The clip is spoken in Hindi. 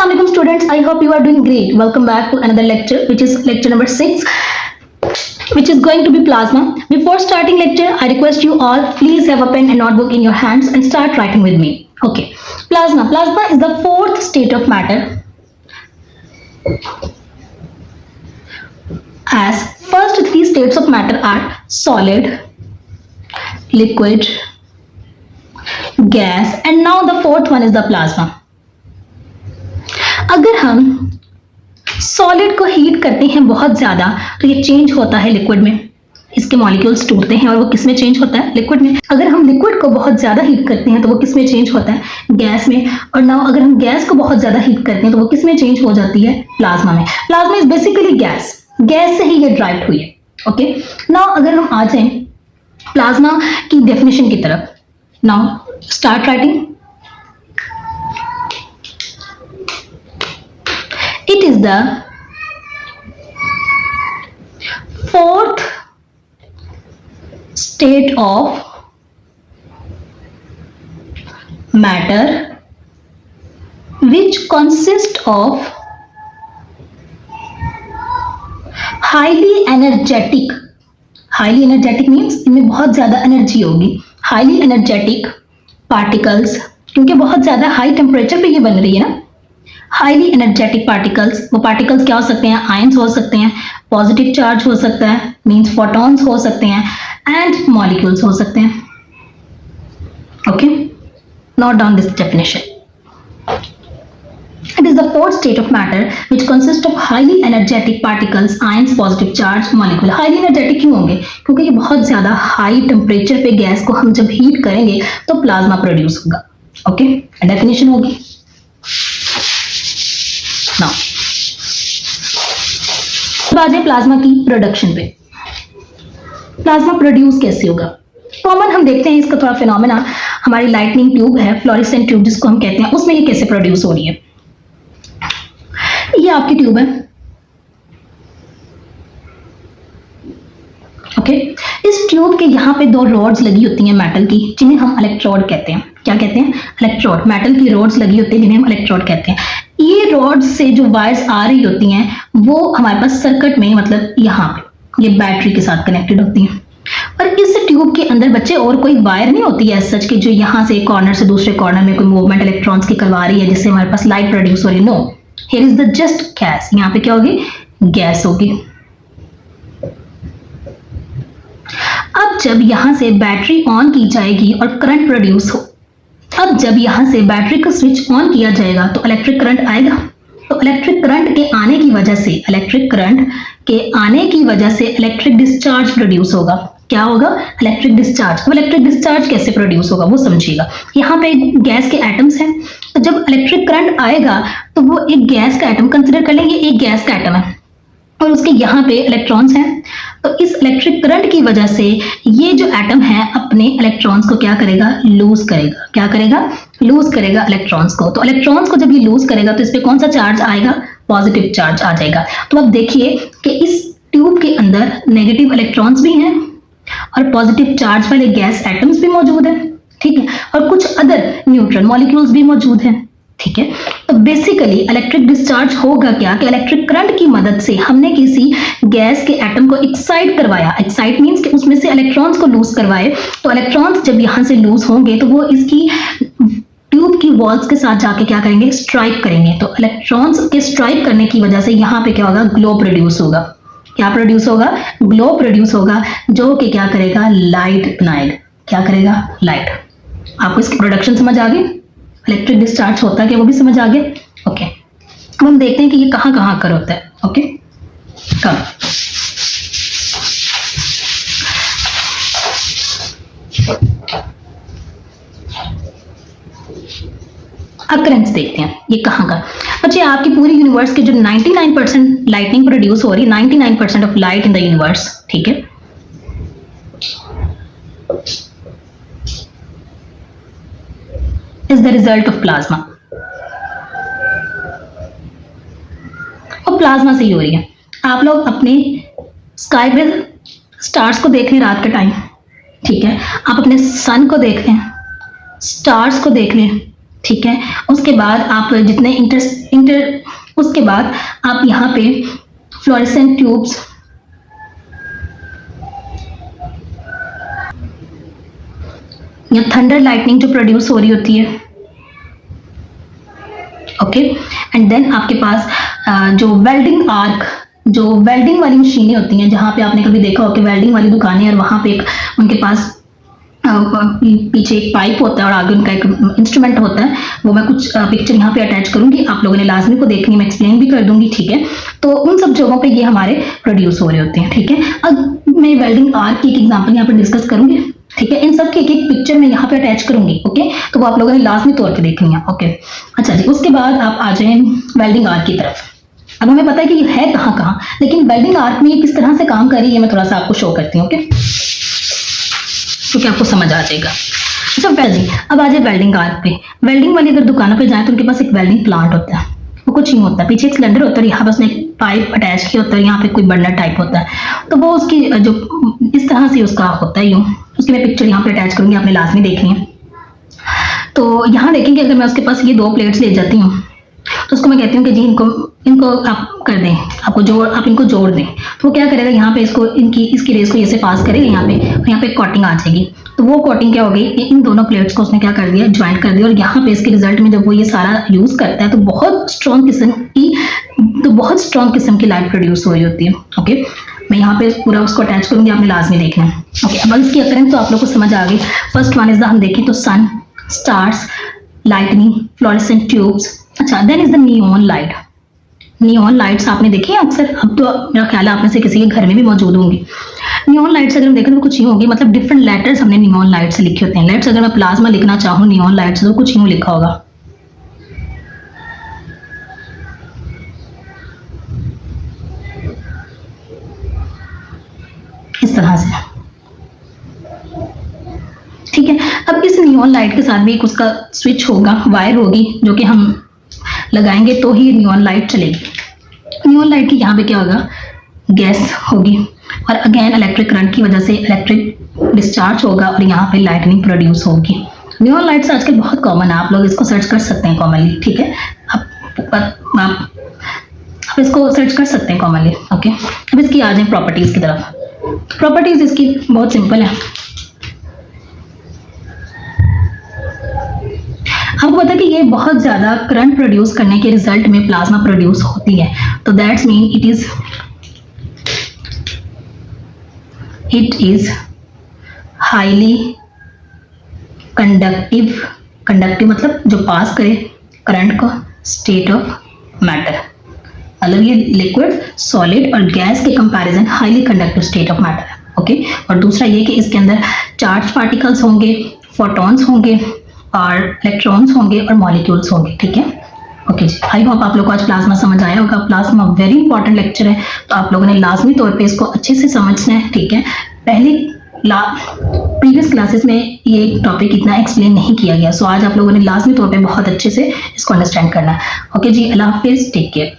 Assalamualaikum students, I hope you are doing great. Welcome back to another lecture which is lecture number 6 which is going to be plasma. Before starting lecture, I request you all please have a pen and notebook in your hands and start writing with me. Okay. Plasma. Plasma is the fourth state of matter. As first three states of matter are solid, liquid, gas and now the fourth one is the plasma. अगर हम सॉलिड को हीट करते हैं बहुत ज़्यादा तो ये चेंज होता है लिक्विड में, इसके मॉलिक्यूल्स टूटते हैं और वो किस में चेंज होता है? लिक्विड में। अगर हम लिक्विड को बहुत ज़्यादा हीट करते हैं तो वो किस में चेंज होता है? गैस में। और नाउ अगर हम गैस को बहुत ज़्यादा हीट करते हैं तो वो किस में चेंज हो जाती है? प्लाज्मा में। Plasma is basically gas, gas से ही ये ड्राइव हुई है। ओके, नाउ अगर हम आ जाएं प्लाज्मा की डेफिनेशन की तरफ, now start writing. It is the fourth state of matter which consists of highly energetic. Highly energetic means इनमें बहुत ज्यादा एनर्जी होगी। Highly energetic particles, क्योंकि बहुत ज्यादा हाई टेम्परेचर पे ये बन रही है ना। हाईली एनर्जेटिक पार्टिकल्स, वो पार्टिकल्स क्या हो सकते हैं? आयंस हो सकते हैं, पॉजिटिव चार्ज हो सकता है मींस फोटॉन्स हो सकते हैं एंड मॉलिक्यूल्स हो सकते हैं। Okay, note down this definition. It is the fourth state of matter which consists of highly energetic particles, ions, positive charge, molecule. Highly energetic क्यों होंगे? क्योंकि ये बहुत ज्यादा हाई टेम्परेचर पे गैस को हम जब हीट करेंगे तो प्लाज्मा प्रोड्यूस होगा। ओके, डेफिनेशन होगी। नाउ बात है प्लाज्मा की प्रोडक्शन पे। प्लाज्मा प्रोड्यूस कैसे होगा? कॉमन हम देखते हैं इसका थोड़ा फिनोमेना, हमारी लाइटनिंग ट्यूब है, फ्लोरेसेंट ट्यूब जिसको हम कहते हैं, उसमें ये कैसे प्रोड्यूस हो रही है। ये आपकी ट्यूब है। ओके, इस ट्यूब के यहाँ पे दो रॉड्स लगी होती हैं मेटल की, जिन्हें हम इलेक्ट्रोड कहते हैं। क्या कहते हैं? इलेक्ट्रोड। मेटल की रॉड्स लगी होती हैं जिन्हें हम इलेक्ट्रोड कहते हैं। ये रॉड्स से जो वायर्स आ रही होती हैं वो हमारे पास सर्किट में, मतलब यहाँ पे ये बैटरी के साथ कनेक्टेड होती हैं। और इस ट्यूब के अंदर बच्चे और कोई वायर नहीं होती है सच की जो यहाँ से कॉर्नर से दूसरे कॉर्नर में कोई मूवमेंट इलेक्ट्रॉन्स की करवा रही है जिससे हमारे पास लाइट प्रोड्यूस हो रही है। No, here is the just gas. यहाँ पे क्या होगी? गैस होगी। अब जब यहाँ से बैटरी ऑन की जाएगी और करंट प्रोड्यूस हो, अब जब यहाँ से बैटरी को स्विच ऑन किया जाएगा तो इलेक्ट्रिक करंट आएगा। तो इलेक्ट्रिक करंट के आने की वजह से, इलेक्ट्रिक करंट के आने की वजह से इलेक्ट्रिक डिस्चार्ज प्रोड्यूस होगा। क्या होगा? Electric discharge. अब इलेक्ट्रिक डिस्चार्ज कैसे प्रोड्यूस होगा वो समझिएगा। यहाँ पे गैस के एटम्स हैं, तो जब इलेक्ट्रिक करंट आएगा तो वो एक गैस का एटम कंसिडर कर लेंगे, एक गैस का एटम है और उसके यहाँ पे इलेक्ट्रॉन्स हैं। तो इस इलेक्ट्रिक करंट की वजह से ये जो एटम है अपने इलेक्ट्रॉन्स को क्या करेगा? लूज करेगा। क्या करेगा? लूज करेगा इलेक्ट्रॉन्स को। तो इलेक्ट्रॉन्स को जब ये लूज करेगा तो इस पे कौन सा चार्ज आएगा? पॉजिटिव चार्ज आ जाएगा। तो अब देखिए कि इस ट्यूब के अंदर नेगेटिव इलेक्ट्रॉन्स भी हैं और पॉजिटिव चार्ज वाले गैस एटम्स भी मौजूद हैं, ठीक है, और कुछ अदर न्यूट्रल मॉलिक्यूल्स भी मौजूद हैं, ठीक है। तो बेसिकली इलेक्ट्रिक डिस्चार्ज होगा क्या कि इलेक्ट्रिक करंट की मदद से हमने किसी गैस के एटम को एक्साइट करवाया। एक्साइट मींस कि उसमें से इलेक्ट्रॉन्स को लूज करवाए। तो इलेक्ट्रॉन्स जब यहाँ से लूज होंगे तो वो इसकी ट्यूब की वॉल्स के साथ जाके क्या करेंगे? स्ट्राइक करेंगे। तो इलेक्ट्रॉन्स के स्ट्राइक करने की वजह से यहाँ पे क्या होगा? ग्लो प्रोड्यूस होगा। क्या प्रोड्यूस होगा? ग्लो प्रोड्यूस होगा, जो कि क्या करेगा? लाइट बनाएगा। क्या करेगा? लाइट। आपको इसकी प्रोडक्शन समझ आ गई? इलेक्ट्रिक डिस्चार्ज होता है कि वो भी समझ आ गया? ओके, अब हम देखते हैं कि ये कहाँ कहाँ कर होता है। ओके, कम अकरेंस देखते हैं ये कहाँ का। अच्छा, आपकी पूरी यूनिवर्स के जो 99% लाइटनिंग प्रोड्यूस हो रही है, 99% of light in the universe, ठीक है, is the result of plasma। और प्लाज्मा से ही हो रही है। आप लोग अपने स्काई पे स्टार्स को देख लें रात के टाइम, ठीक है, आप अपने सन को देख लें, स्टार्स को देख लें, ठीक है। उसके बाद आप जितने उसके बाद आप यहाँ पे फ्लोरेसेंट ट्यूब्स या थंडर लाइटनिंग जो प्रोड्यूस हो रही होती है, ओके। एंड देन आपके पास जो वेल्डिंग आर्क, जो वेल्डिंग वाली मशीनें होती हैं, जहाँ पे आपने कभी देखा हो कि वेल्डिंग वाली दुकानें और वहाँ पे एक उनके पास पीछे एक पाइप होता है और आगे उनका एक इंस्ट्रूमेंट होता है, वो मैं कुछ पिक्चर यहाँ पे अटैच करूंगी, आप लोगों ने लाजमी को देखनी, मैं एक्सप्लेन भी कर दूंगी, ठीक है। तो उन सब जगहों पे ये हमारे प्रोड्यूस हो रहे होते हैं, ठीक है। अब मैं वेल्डिंग आर्क की एक एग्जांपल यहाँ पे डिस्कस करूंगी, ठीक है। इन सब की एक एक पिक्चर मैं यहाँ पे अटैच करूंगी, ओके। तो वो आप लोगों ने लाजमी तौर पे देखनी है, ओके। अच्छा जी, उसके बाद आप आ जाए वेल्डिंग आर्क की तरफ। अब हमें पता है कि ये है कहाँ कहाँ, लेकिन वेल्डिंग आर्क में ये किस तरह से काम कर रही है मैं थोड़ा सा आपको शो करती हूँ, ओके, क्योंकि आपको समझ आ जाएगा। अच्छा जी, अब आ जाए वेल्डिंग आर्क पे। वेल्डिंग वाली अगर दुकानों पे जाए तो उनके पास एक वेल्डिंग प्लांट होता है, वो कुछ नहीं होता, पीछे एक सिलेंडर होता है, यहाँ बस एक पाइप अटैच किया होता है, यहाँ पे कोई बर्नर टाइप होता है, तो वो उसकी जो इस तरह से उसका होता है यूँ, उसकी मैं पिक्चर यहाँ पे अटैच करूंगी, आपने लाजमी देखनी है। तो यहाँ देखेंगे अगर मैं उसके पास ये 2 प्लेट्स ले जाती हूँ तो उसको मैं कहती हूँ कि जी इनको आप कर दें, आप इनको जोड़ दें, तो वो क्या करेगा, यहाँ पे इसकी रेस को ऐसे पास करेगा यहाँ पे, और यहाँ पे कोटिंग आ जाएगी। तो वो कोटिंग क्या हो गई, इन दोनों प्लेट्स को उसने क्या कर दिया, ज्वाइंट कर दिया, और यहाँ पे इसके रिजल्ट में जब वो ये सारा यूज करता है तो बहुत स्ट्रॉन्ग किस्म की लाइट प्रोड्यूस हो रही होती है, ओके। मैं यहाँ पे पूरा उसको अटैच करूंगी, आपने लाजमी देखना है, ओके। अब इसकी अकरेंस तो आप लोग को समझ आ गई। फर्स्ट वन इज द, हम देखें तो sun, stars, lightning, fluorescent tubes. अच्छा, then is the neon light. Neon lights आपने देखी है अक्सर, अब तो मेरा ख्याल है आप में से किसी के घर में भी मौजूद होंगी। नियॉन लाइट्स अगर हम देखें तो कुछ यूँ होगी, मतलब डिफरेंट लेटर्स हमने नियॉन लाइट से लिखे होते हैं। लेट्स अगर मैं प्लाज्मा लिखना चाहूँ नियॉन लाइट से तो कुछ यूँ लिखा होगा, इस तरह से, ठीक है। अब इस नियॉन लाइट के साथ भी एक उसका स्विच होगा, वायर होगी, जो कि हम लगाएंगे तो ही नियॉन लाइट चलेगी। नियॉन लाइट की यहाँ पे क्या होगा, गैस होगी, और अगेन इलेक्ट्रिक करंट की वजह से इलेक्ट्रिक डिस्चार्ज होगा और यहाँ पे लाइटनिंग प्रोड्यूस होगी। नियॉन लाइट्स आजकल बहुत कॉमन है, आप लोग इसको सर्च कर सकते हैं कॉमनली, ठीक है। आप इसको सर्च कर सकते हैं कॉमनली, ओके। अब इसकी आ जाए प्रॉपर्टीज की तरफ। प्रॉपर्टीज इसकी बहुत सिंपल है, आपको पता है कि ये बहुत ज्यादा करंट प्रोड्यूस करने के रिजल्ट में प्लाज्मा प्रोड्यूस होती है, तो that's mean it is highly conductive मतलब जो पास करे करंट को, स्टेट ऑफ मैटर, मतलब ये लिक्विड, सॉलिड और गैस के comparison highly conductive state of matter है, ओके। और दूसरा ये कि इसके अंदर चार्ज पार्टिकल्स होंगे, फोटॉन्स होंगे, और इलेक्ट्रॉन्स होंगे और मॉलिक्यूल्स होंगे, ठीक है, ओके जी। आई होप आप लोग को आज प्लाज्मा समझ आया होगा। प्लाज्मा वेरी इंपॉर्टेंट लेक्चर है, तो आप लोगों ने लाजमी तौर पे इसको अच्छे से समझना है, ठीक है। प्रीवियस क्लासेस में ये टॉपिक इतना एक्सप्लेन नहीं किया गया, सो आज आप लोगों ने लाजमी तौर पे बहुत अच्छे से इसको अंडरस्टैंड करना है, ओके जी। अल्लाह हाफिज़, टेक केयर।